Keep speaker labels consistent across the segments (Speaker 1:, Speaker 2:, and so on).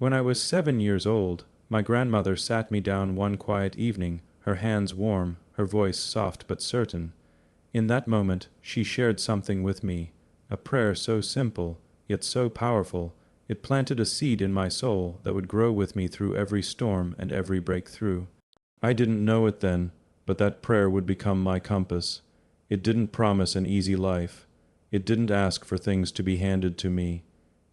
Speaker 1: When I was 7 years old, my grandmother sat me down one quiet evening, her hands warm, her voice soft but certain. In that moment, she shared something with me, a prayer so simple, yet so powerful. It planted a seed in my soul that would grow with me through every storm and every breakthrough. I didn't know it then, but that prayer would become my compass. It didn't promise an easy life. It didn't ask for things to be handed to me.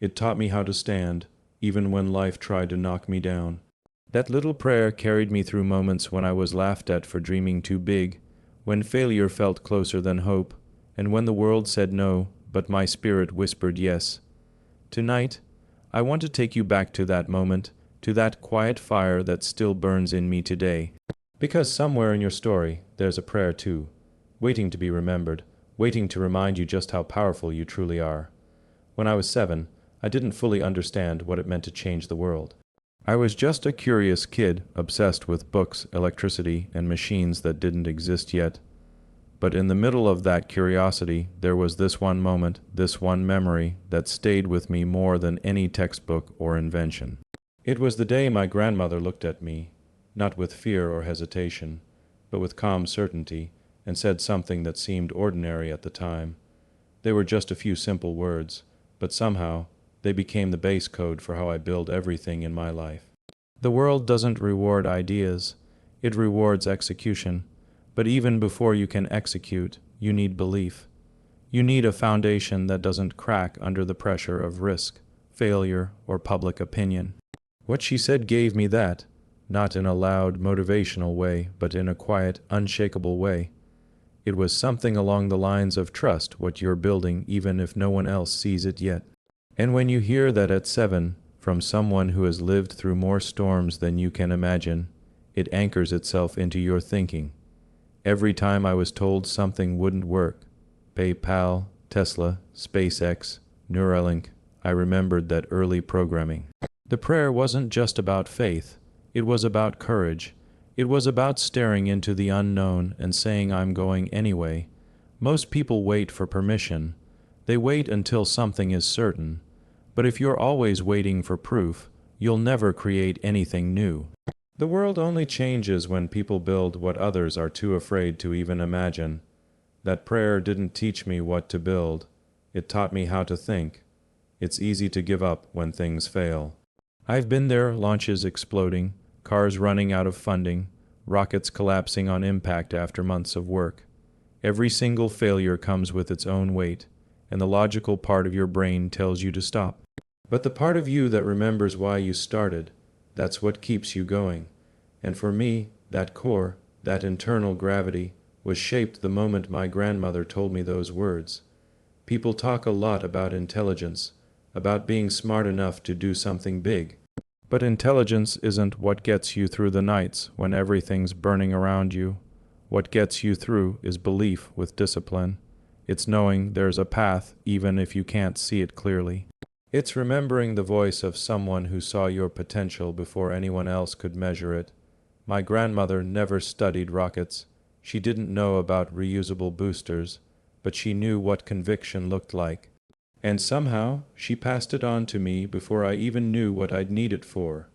Speaker 1: It taught me how to stand, even when life tried to knock me down. That little prayer carried me through moments when I was laughed at for dreaming too big, when failure felt closer than hope, and when the world said no, but my spirit whispered yes. Tonight, I want to take you back to that moment, to that quiet fire that still burns in me today. Because somewhere in your story, there's a prayer too, waiting to be remembered, waiting to remind you just how powerful you truly are. When I was 7, I didn't fully understand what it meant to change the world. I was just a curious kid, obsessed with books, electricity, and machines that didn't exist yet. But in the middle of that curiosity, there was this one moment, this one memory, that stayed with me more than any textbook or invention. It was the day my grandmother looked at me, not with fear or hesitation, but with calm certainty, and said something that seemed ordinary at the time. They were just a few simple words, but somehow they became the base code for how I build everything in my life. The world doesn't reward ideas, it rewards execution. But even before you can execute, you need belief. You need a foundation that doesn't crack under the pressure of risk, failure, or public opinion. What she said gave me that, not in a loud, motivational way, but in a quiet, unshakable way. It was something along the lines of trust what you're building even if no one else sees it yet. And when you hear that at 7, from someone who has lived through more storms than you can imagine, it anchors itself into your thinking. Every time I was told something wouldn't work, PayPal, Tesla, SpaceX, Neuralink, I remembered that early programming. The prayer wasn't just about faith, it was about courage. It was about staring into the unknown and saying I'm going anyway. Most people wait for permission. They wait until something is certain. But if you're always waiting for proof, you'll never create anything new. The world only changes when people build what others are too afraid to even imagine. That prayer didn't teach me what to build. It taught me how to think. It's easy to give up when things fail. I've been there, launches exploding, cars running out of funding, rockets collapsing on impact after months of work. Every single failure comes with its own weight, and the logical part of your brain tells you to stop. But the part of you that remembers why you started, that's what keeps you going. And for me, that core, that internal gravity, was shaped the moment my grandmother told me those words. People talk a lot about intelligence, about being smart enough to do something big. But intelligence isn't what gets you through the nights when everything's burning around you. What gets you through is belief with discipline. It's knowing there's a path even if you can't see it clearly. It's remembering the voice of someone who saw your potential before anyone else could measure it. My grandmother never studied rockets. She didn't know about reusable boosters, but she knew what conviction looked like. And somehow, she passed it on to me before I even knew what I'd need it for.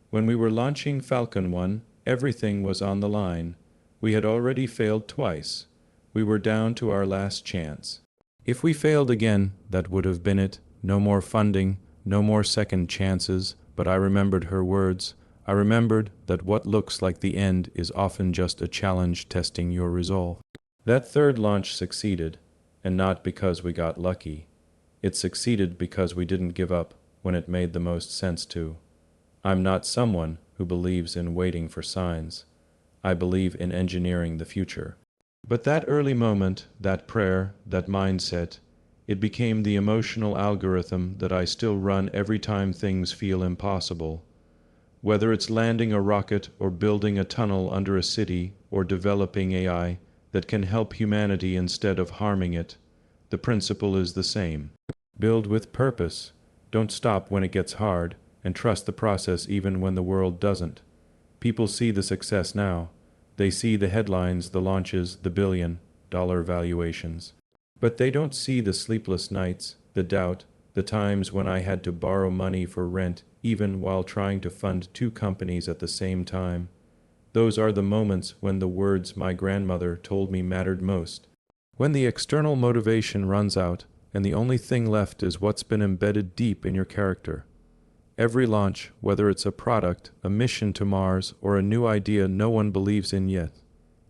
Speaker 1: When we were launching Falcon 1, everything was on the line. We had already failed twice. We were down to our last chance. If we failed again, that would have been it. No more funding, no more second chances, but I remembered her words. I remembered that what looks like the end is often just a challenge testing your resolve. That third launch succeeded, and not because we got lucky. It succeeded because we didn't give up when it made the most sense to. I'm not someone who believes in waiting for signs. I believe in engineering the future. But that early moment, that prayer, that mindset, it became the emotional algorithm that I still run every time things feel impossible. Whether it's landing a rocket or building a tunnel under a city or developing AI that can help humanity instead of harming it, the principle is the same. Build with purpose. Don't stop when it gets hard, and trust the process even when the world doesn't. People see the success now. They see the headlines, the launches, the billion-dollar valuations. But they don't see the sleepless nights, the doubt, the times when I had to borrow money for rent even while trying to fund two companies at the same time. Those are the moments when the words my grandmother told me mattered most. When the external motivation runs out, and the only thing left is what's been embedded deep in your character. Every launch, whether it's a product, a mission to Mars, or a new idea no one believes in yet,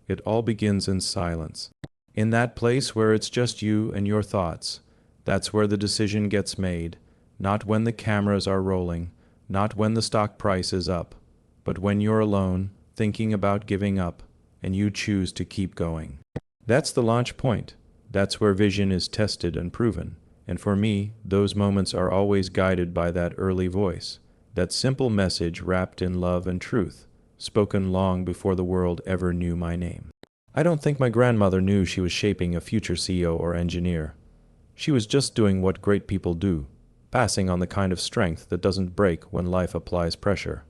Speaker 1: it all begins in silence. In that place where it's just you and your thoughts, that's where the decision gets made, not when the cameras are rolling, not when the stock price is up, but when you're alone, thinking about giving up, and you choose to keep going. That's the launch point. That's where vision is tested and proven. And for me, those moments are always guided by that early voice, that simple message wrapped in love and truth, spoken long before the world ever knew my name. I don't think my grandmother knew she was shaping a future CEO or engineer. She was just doing what great people do, passing on the kind of strength that doesn't break when life applies pressure.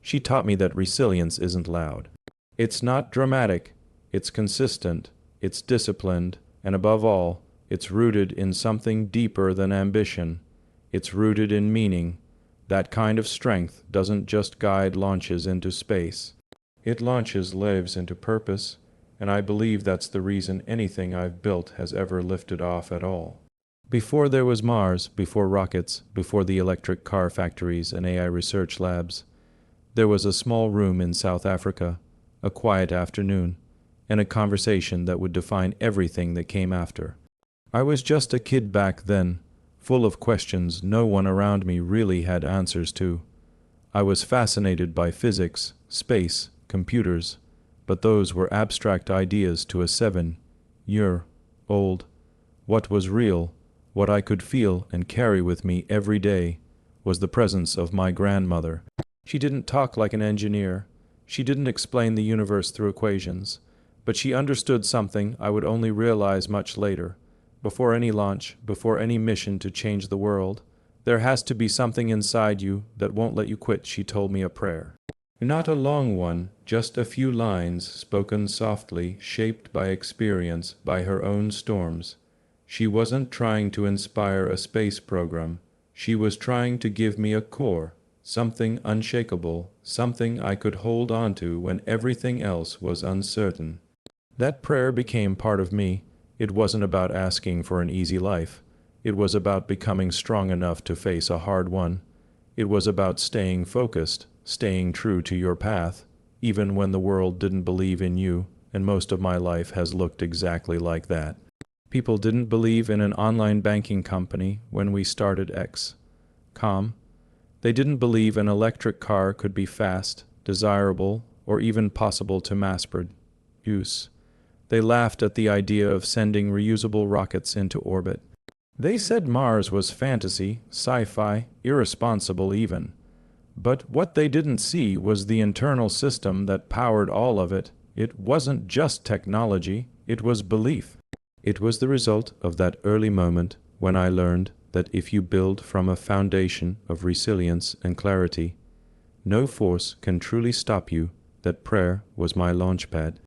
Speaker 1: She taught me that resilience isn't loud. It's not dramatic, it's consistent, it's disciplined, and above all, it's rooted in something deeper than ambition. It's rooted in meaning. That kind of strength doesn't just guide launches into space. It launches lives into purpose, and I believe that's the reason anything I've built has ever lifted off at all. Before there was Mars, before rockets, before the electric car factories and AI research labs, there was a small room in South Africa, a quiet afternoon, and a conversation that would define everything that came after. I was just a kid back then, full of questions no one around me really had answers to. I was fascinated by physics, space, computers, but those were abstract ideas to a 7-year-old. What was real, what I could feel and carry with me every day, was the presence of my grandmother. She didn't talk like an engineer. She didn't explain the universe through equations, but she understood something I would only realize much later. Before any launch, before any mission to change the world, there has to be something inside you that won't let you quit, she told me a prayer. Not a long one, just a few lines spoken softly, shaped by experience, by her own storms. She wasn't trying to inspire a space program. She was trying to give me a core, something unshakable, something I could hold on to when everything else was uncertain. That prayer became part of me. It wasn't about asking for an easy life. It was about becoming strong enough to face a hard one. It was about staying focused, staying true to your path, even when the world didn't believe in you, and most of my life has looked exactly like that. People didn't believe in an online banking company when we started X.com. They didn't believe an electric car could be fast, desirable, or even possible to mass produce. They laughed at the idea of sending reusable rockets into orbit. They said Mars was fantasy, sci-fi, irresponsible even. But what they didn't see was the internal system that powered all of it. It wasn't just technology, it was belief. It was the result of that early moment when I learned that if you build from a foundation of resilience and clarity, no force can truly stop you. That prayer was my launchpad.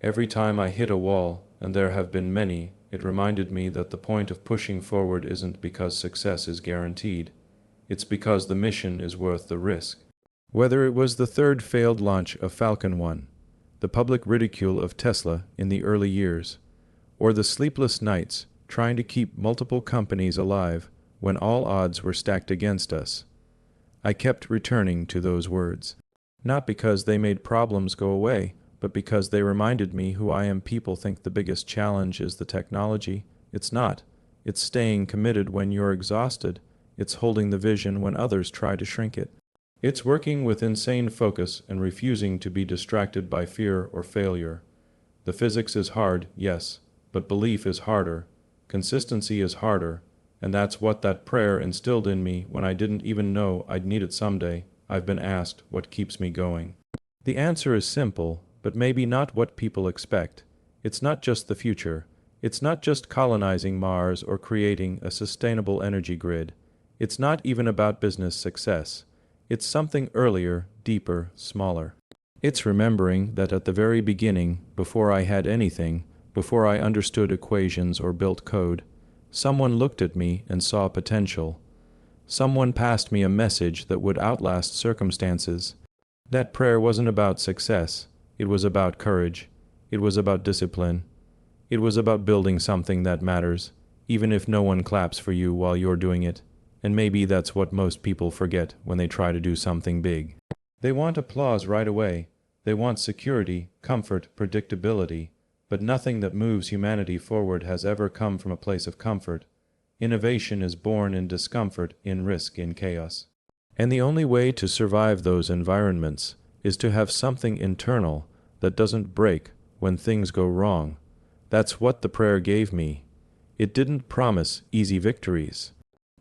Speaker 1: Every time I hit a wall, and there have been many, it reminded me that the point of pushing forward isn't because success is guaranteed. It's because the mission is worth the risk. Whether it was the third failed launch of Falcon 1, the public ridicule of Tesla in the early years, or the sleepless nights trying to keep multiple companies alive when all odds were stacked against us, I kept returning to those words. Not because they made problems go away, but because they reminded me who I am. People think the biggest challenge is the technology. It's not. It's staying committed when you're exhausted. It's holding the vision when others try to shrink it. It's working with insane focus and refusing to be distracted by fear or failure. The physics is hard, yes, but belief is harder. Consistency is harder, and that's what that prayer instilled in me when I didn't even know I'd need it someday. I've been asked what keeps me going. The answer is simple, but maybe not what people expect. It's not just the future. It's not just colonizing Mars or creating a sustainable energy grid. It's not even about business success. It's something earlier, deeper, smaller. It's remembering that at the very beginning, before I had anything, before I understood equations or built code, someone looked at me and saw potential. Someone passed me a message that would outlast circumstances. That prayer wasn't about success. It was about courage. It was about discipline. It was about building something that matters, even if no one claps for you while you're doing it. And maybe that's what most people forget when they try to do something big. They want applause right away. They want security, comfort, predictability. But nothing that moves humanity forward has ever come from a place of comfort. Innovation is born in discomfort, in risk, in chaos. And the only way to survive those environments is to have something internal that doesn't break when things go wrong. That's what the prayer gave me. It didn't promise easy victories.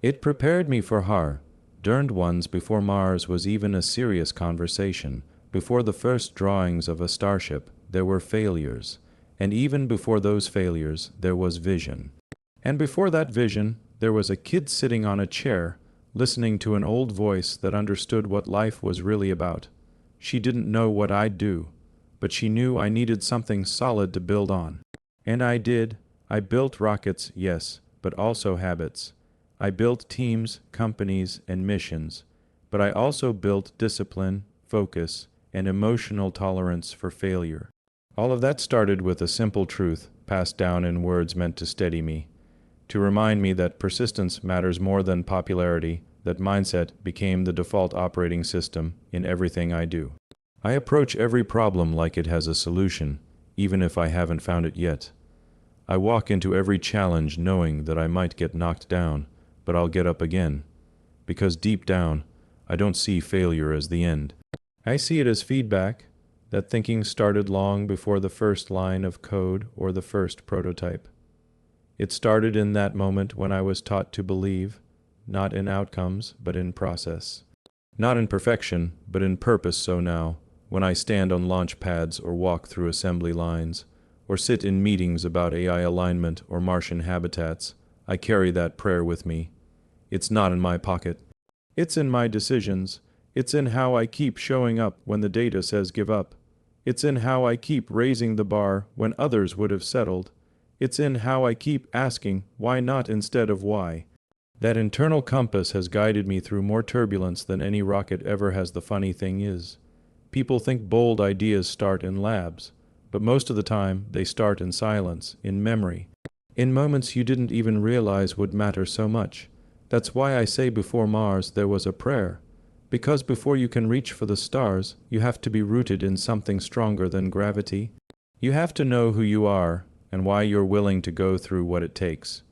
Speaker 1: It prepared me for hard-earned ones before Mars was even a serious conversation. Before the first drawings of a starship, there were failures. And even before those failures, there was vision. And before that vision, there was a kid sitting on a chair, listening to an old voice that understood what life was really about. She didn't know what I'd do, but she knew I needed something solid to build on. And I did. I built rockets, yes, but also habits. I built teams, companies, and missions, but I also built discipline, focus, and emotional tolerance for failure. All of that started with a simple truth passed down in words meant to steady me, to remind me that persistence matters more than popularity, that mindset became the default operating system in everything I do. I approach every problem like it has a solution, even if I haven't found it yet. I walk into every challenge knowing that I might get knocked down, but I'll get up again, because deep down, I don't see failure as the end. I see it as feedback, that thinking started long before the first line of code or the first prototype. It started in that moment when I was taught to believe, not in outcomes, but in process. Not in perfection, but in purpose. So now, when I stand on launch pads or walk through assembly lines, or sit in meetings about AI alignment or Martian habitats, I carry that prayer with me. It's not in my pocket. It's in my decisions. It's in how I keep showing up when the data says give up. It's in how I keep raising the bar when others would have settled. It's in how I keep asking why not instead of why. That internal compass has guided me through more turbulence than any rocket ever has. The funny thing is, people think bold ideas start in labs, but most of the time they start in silence, in memory, in moments you didn't even realize would matter so much. That's why I say before Mars there was a prayer. Because before you can reach for the stars, you have to be rooted in something stronger than gravity. You have to know who you are and why you're willing to go through what it takes.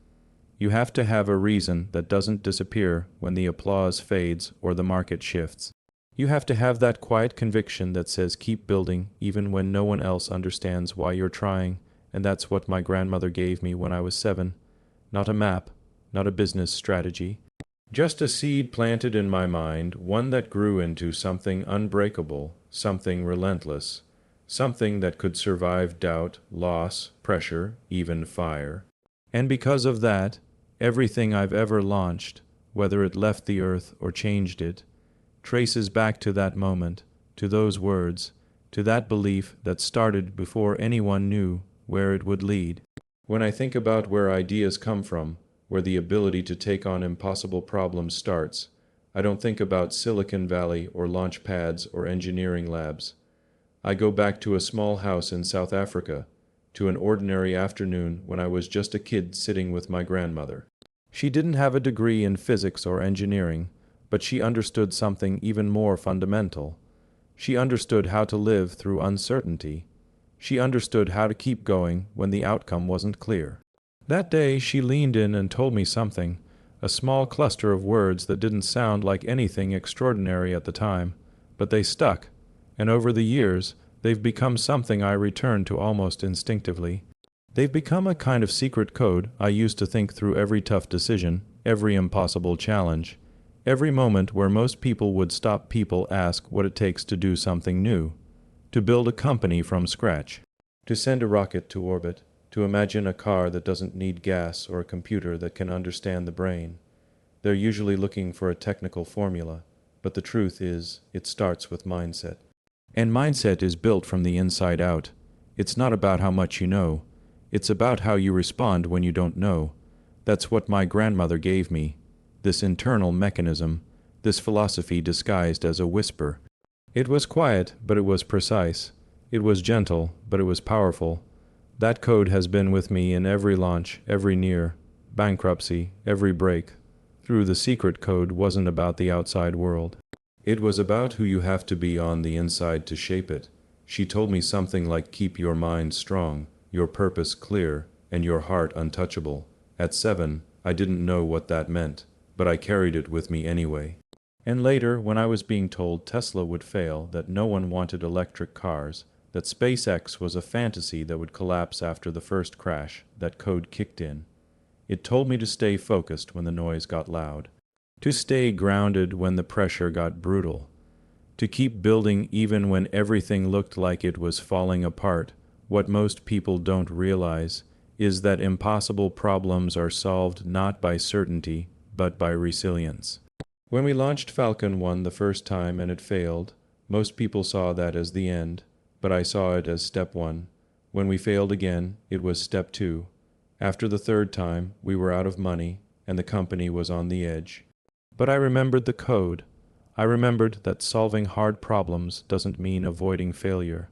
Speaker 1: You have to have a reason that doesn't disappear when the applause fades or the market shifts. You have to have that quiet conviction that says keep building even when no one else understands why you're trying, and that's what my grandmother gave me when I was 7. Not a map, not a business strategy. Just a seed planted in my mind, one that grew into something unbreakable, something relentless, something that could survive doubt, loss, pressure, even fire. And because of that, everything I've ever launched, whether it left the earth or changed it, traces back to that moment, to those words, to that belief that started before anyone knew where it would lead. When I think about where ideas come from, where the ability to take on impossible problems starts, I don't think about Silicon Valley or launch pads or engineering labs. I go back to a small house in South Africa, to an ordinary afternoon when I was just a kid sitting with my grandmother. She didn't have a degree in physics or engineering, but she understood something even more fundamental. She understood how to live through uncertainty. She understood how to keep going when the outcome wasn't clear. That day she leaned in and told me something, a small cluster of words that didn't sound like anything extraordinary at the time, but they stuck, and over the years they've become something I return to almost instinctively. They've become a kind of secret code I use to think through every tough decision, every impossible challenge, every moment where most people would stop. People ask what it takes to do something new, to build a company from scratch, to send a rocket to orbit, to imagine a car that doesn't need gas or a computer that can understand the brain. They're usually looking for a technical formula, but the truth is, it starts with mindset. And mindset is built from the inside out. It's not about how much you know. It's about how you respond when you don't know. That's what my grandmother gave me. this internal mechanism, this philosophy disguised as a whisper. It was quiet, but it was precise. It was gentle, but it was powerful. That code has been with me in every launch, every near bankruptcy, every break. Through the secret code wasn't about the outside world. It was about who you have to be on the inside to shape it. She told me something like keep your mind strong, your purpose clear, and your heart untouchable. At 7, I didn't know what that meant, but I carried it with me anyway. And later, when I was being told Tesla would fail, that no one wanted electric cars, that SpaceX was a fantasy that would collapse after the first crash, that code kicked in. It told me to stay focused when the noise got loud, to stay grounded when the pressure got brutal, to keep building even when everything looked like it was falling apart. What most people don't realize is that impossible problems are solved not by certainty, but by resilience. When we launched Falcon 1 the first time and it failed, most people saw that as the end, but I saw it as step 1. When we failed again, it was step 2. After the third time, we were out of money, and the company was on the edge. But I remembered the code. I remembered that solving hard problems doesn't mean avoiding failure.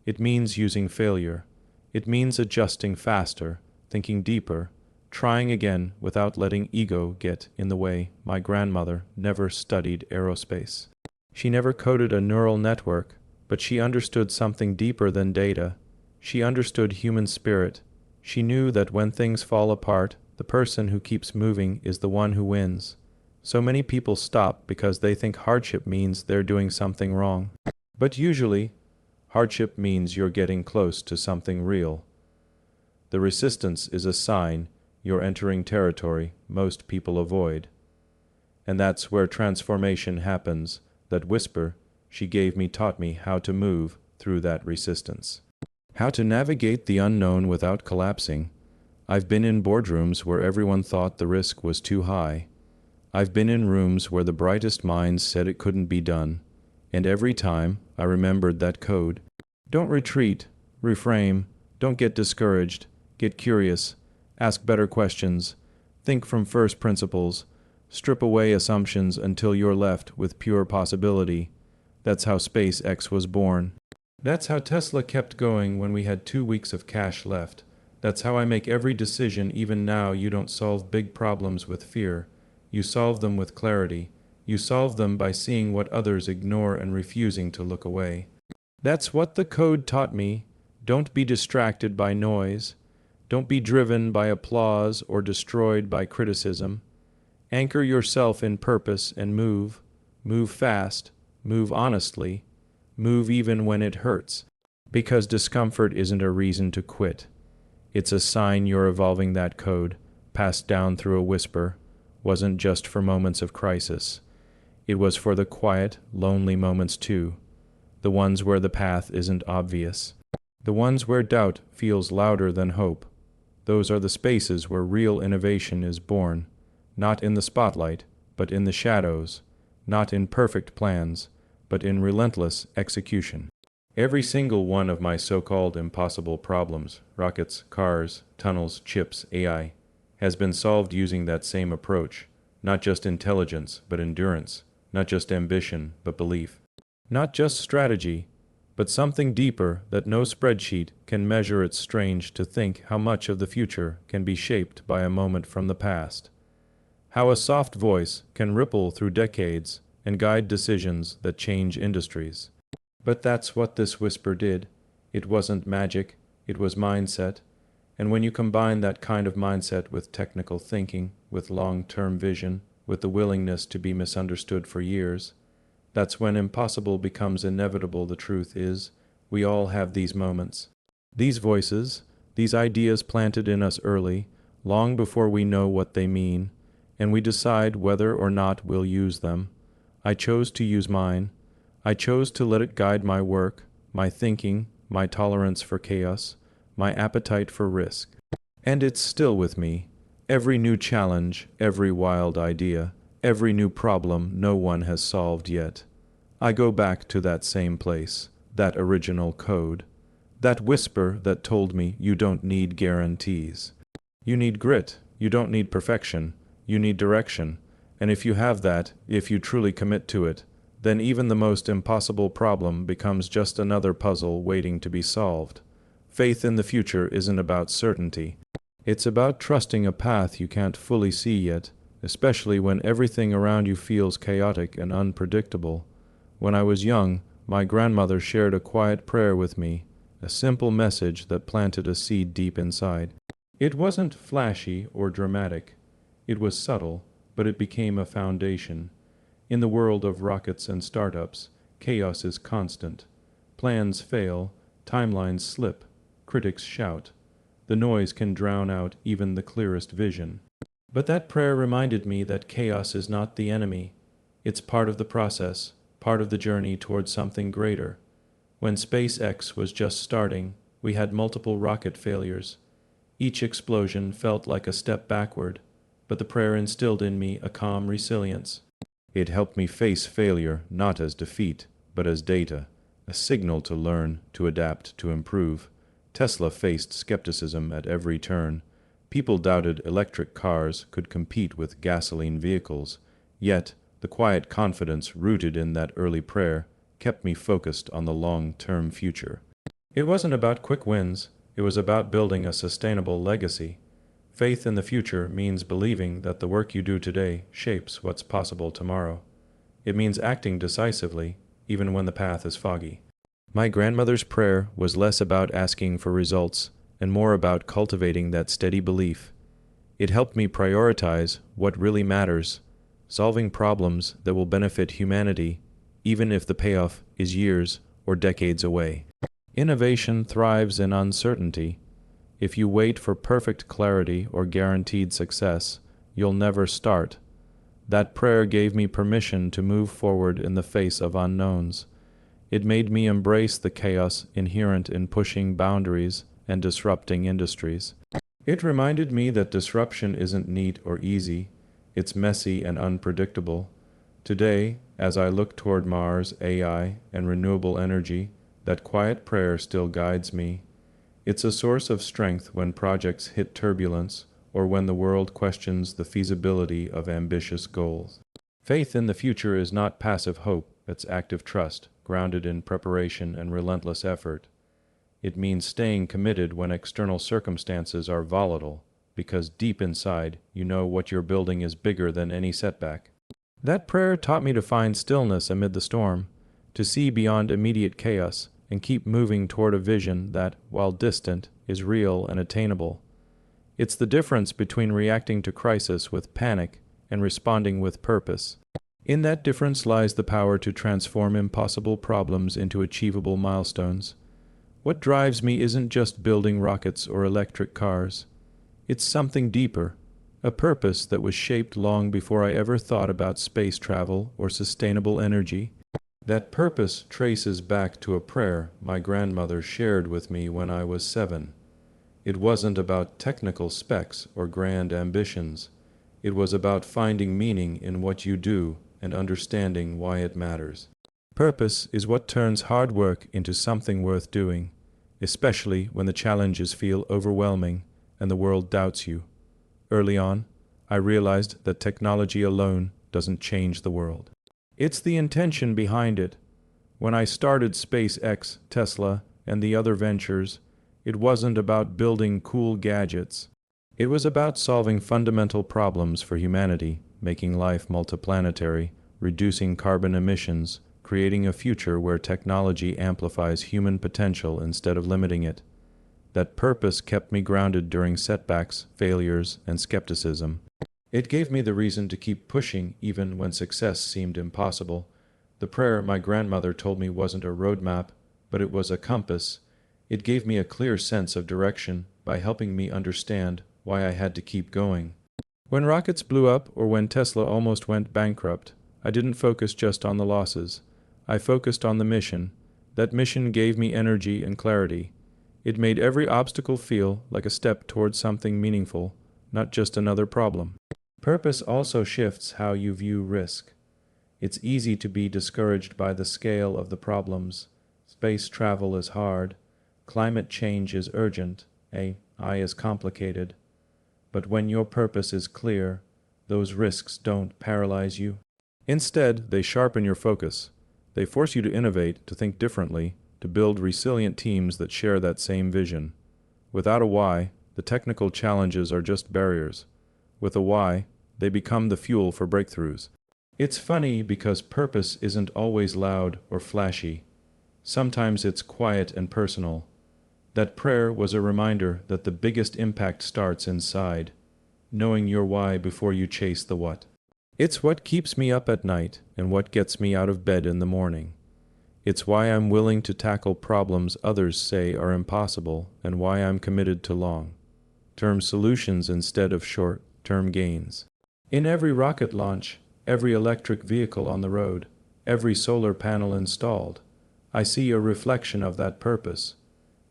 Speaker 1: It means using failure. It means adjusting faster, thinking deeper, trying again without letting ego get in the way. My grandmother never studied aerospace. She never coded a neural network, but she understood something deeper than data. She understood human spirit. She knew that when things fall apart, the person who keeps moving is the one who wins. So many people stop because they think hardship means they're doing something wrong. But usually, hardship means you're getting close to something real. The resistance is a sign you're entering territory most people avoid. And that's where transformation happens. That whisper she gave me taught me how to move through that resistance. How to navigate the unknown without collapsing. I've been in boardrooms where everyone thought the risk was too high. I've been in rooms where the brightest minds said it couldn't be done. And every time I remembered that code. Don't retreat, reframe, don't get discouraged, get curious, ask better questions, think from first principles, strip away assumptions until you're left with pure possibility. That's how SpaceX was born. That's how Tesla kept going when we had 2 weeks of cash left. That's how I make every decision. Even now, you don't solve big problems with fear. You solve them with clarity. You solve them by seeing what others ignore and refusing to look away. That's what the code taught me. Don't be distracted by noise. Don't be driven by applause or destroyed by criticism. Anchor yourself in purpose and move. Move fast. Move honestly. Move even when it hurts. Because discomfort isn't a reason to quit. It's a sign you're evolving. That code, passed down through a whisper, wasn't just for moments of crisis. It was for the quiet, lonely moments too. The ones where the path isn't obvious. The ones where doubt feels louder than hope. Those are the spaces where real innovation is born. Not in the spotlight, but in the shadows. Not in perfect plans, but in relentless execution. Every single one of my so-called impossible problems, rockets, cars, tunnels, chips, AI, has been solved using that same approach. Not just intelligence, but endurance. Not just ambition, but belief. Not just strategy, but something deeper that no spreadsheet can measure. It's strange to think how much of the future can be shaped by a moment from the past. How a soft voice can ripple through decades and guide decisions that change industries. But that's what this whisper did. It wasn't magic, it was mindset. And when you combine that kind of mindset with technical thinking, with long-term vision, with the willingness to be misunderstood for years, that's when impossible becomes inevitable. The truth is, we all have these moments. These voices, these ideas planted in us early, long before we know what they mean, and we decide whether or not we'll use them. I chose to use mine. I chose to let it guide my work, my thinking, my tolerance for chaos, my appetite for risk. And it's still with me. Every new challenge, every wild idea, every new problem no one has solved yet. I go back to that same place, that original code, that whisper that told me you don't need guarantees. You need grit. You don't need perfection. You need direction. And if you have that, if you truly commit to it, then even the most impossible problem becomes just another puzzle waiting to be solved. Faith in the future isn't about certainty. It's about trusting a path you can't fully see yet, especially when everything around you feels chaotic and unpredictable. When I was young, my grandmother shared a quiet prayer with me, a simple message that planted a seed deep inside. It wasn't flashy or dramatic. It was subtle, but it became a foundation. In the world of rockets and startups, chaos is constant. Plans fail, timelines slip, critics shout. The noise can drown out even the clearest vision. But that prayer reminded me that chaos is not the enemy. It's part of the process, part of the journey towards something greater. When SpaceX was just starting, we had multiple rocket failures. Each explosion felt like a step backward, but the prayer instilled in me a calm resilience. It helped me face failure not as defeat, but as data, a signal to learn, to adapt, to improve. Tesla faced skepticism at every turn. People doubted electric cars could compete with gasoline vehicles, yet the quiet confidence rooted in that early prayer kept me focused on the long-term future. It wasn't about quick wins, it was about building a sustainable legacy. Faith in the future means believing that the work you do today shapes what's possible tomorrow. It means acting decisively, even when the path is foggy. My grandmother's prayer was less about asking for results and more about cultivating that steady belief. It helped me prioritize what really matters, solving problems that will benefit humanity, even if the payoff is years or decades away. Innovation thrives in uncertainty. If you wait for perfect clarity or guaranteed success, you'll never start. That prayer gave me permission to move forward in the face of unknowns. It made me embrace the chaos inherent in pushing boundaries and disrupting industries. It reminded me that disruption isn't neat or easy, it's messy and unpredictable. Today, as I look toward Mars, AI, and renewable energy, that quiet prayer still guides me. It's a source of strength when projects hit turbulence or when the world questions the feasibility of ambitious goals. Faith in the future is not passive hope, it's active trust, grounded in preparation and relentless effort. It means staying committed when external circumstances are volatile, because deep inside you know what you're building is bigger than any setback. That prayer taught me to find stillness amid the storm, to see beyond immediate chaos, and keep moving toward a vision that, while distant, is real and attainable. It's the difference between reacting to crisis with panic and responding with purpose. In that difference lies the power to transform impossible problems into achievable milestones. What drives me isn't just building rockets or electric cars. It's something deeper, a purpose that was shaped long before I ever thought about space travel or sustainable energy. That purpose traces back to a prayer my grandmother shared with me when I was 7. It wasn't about technical specs or grand ambitions. It was about finding meaning in what you do and understanding why it matters. Purpose is what turns hard work into something worth doing, especially when the challenges feel overwhelming and the world doubts you. Early on, I realized that technology alone doesn't change the world. It's the intention behind it. When I started SpaceX, Tesla, and the other ventures, it wasn't about building cool gadgets. It was about solving fundamental problems for humanity, making life multiplanetary, reducing carbon emissions, creating a future where technology amplifies human potential instead of limiting it. That purpose kept me grounded during setbacks, failures, and skepticism. It gave me the reason to keep pushing even when success seemed impossible. The prayer my grandmother told me wasn't a roadmap, but it was a compass. It gave me a clear sense of direction by helping me understand why I had to keep going. When rockets blew up or when Tesla almost went bankrupt, I didn't focus just on the losses. I focused on the mission. That mission gave me energy and clarity. It made every obstacle feel like a step towards something meaningful, not just another problem. Purpose also shifts how you view risk. It's easy to be discouraged by the scale of the problems. Space travel is hard. Climate change is urgent. AI is complicated. But when your purpose is clear, those risks don't paralyze you. Instead, they sharpen your focus. They force you to innovate, to think differently, to build resilient teams that share that same vision. Without a why, the technical challenges are just barriers. With a why, they become the fuel for breakthroughs. It's funny because purpose isn't always loud or flashy. Sometimes it's quiet and personal. That prayer was a reminder that the biggest impact starts inside, knowing your why before you chase the what. It's what keeps me up at night and what gets me out of bed in the morning. It's why I'm willing to tackle problems others say are impossible and why I'm committed to long-term solutions instead of short-term gains. In every rocket launch, every electric vehicle on the road, every solar panel installed, I see a reflection of that purpose.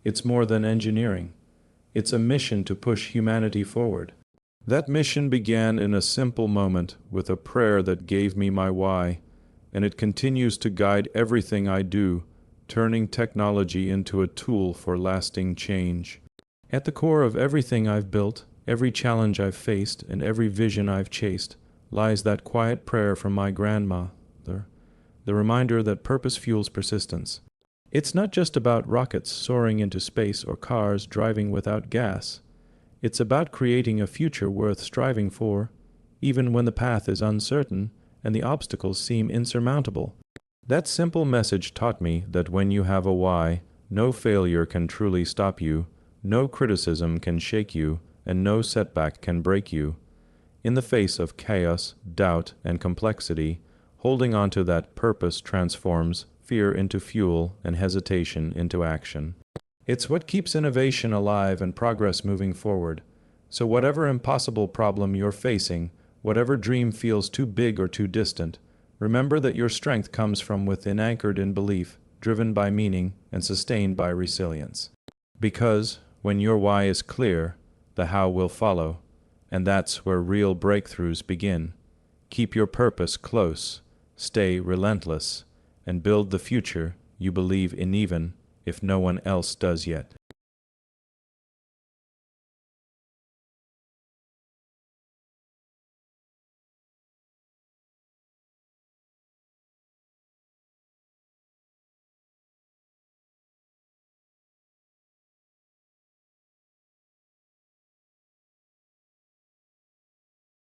Speaker 1: It's more than engineering. It's a mission to push humanity forward. That mission began in a simple moment with a prayer that gave me my why, and it continues to guide everything I do, turning technology into a tool for lasting change. At the core of everything I've built, every challenge I've faced, and every vision I've chased, lies that quiet prayer from my grandmother, the reminder that purpose fuels persistence. It's not just about rockets soaring into space or cars driving without gas. It's about creating a future worth striving for, even when the path is uncertain and the obstacles seem insurmountable. That simple message taught me that when you have a why, no failure can truly stop you, no criticism can shake you, and no setback can break you. In the face of chaos, doubt, and complexity, holding on to that purpose transforms fear into fuel and hesitation into action. It's what keeps innovation alive and progress moving forward. So whatever impossible problem you're facing, whatever dream feels too big or too distant, remember that your strength comes from within, anchored in belief, driven by meaning, and sustained by resilience. Because when your why is clear, the how will follow, and that's where real breakthroughs begin. Keep your purpose close, stay relentless, and build the future you believe in even if no one else does yet.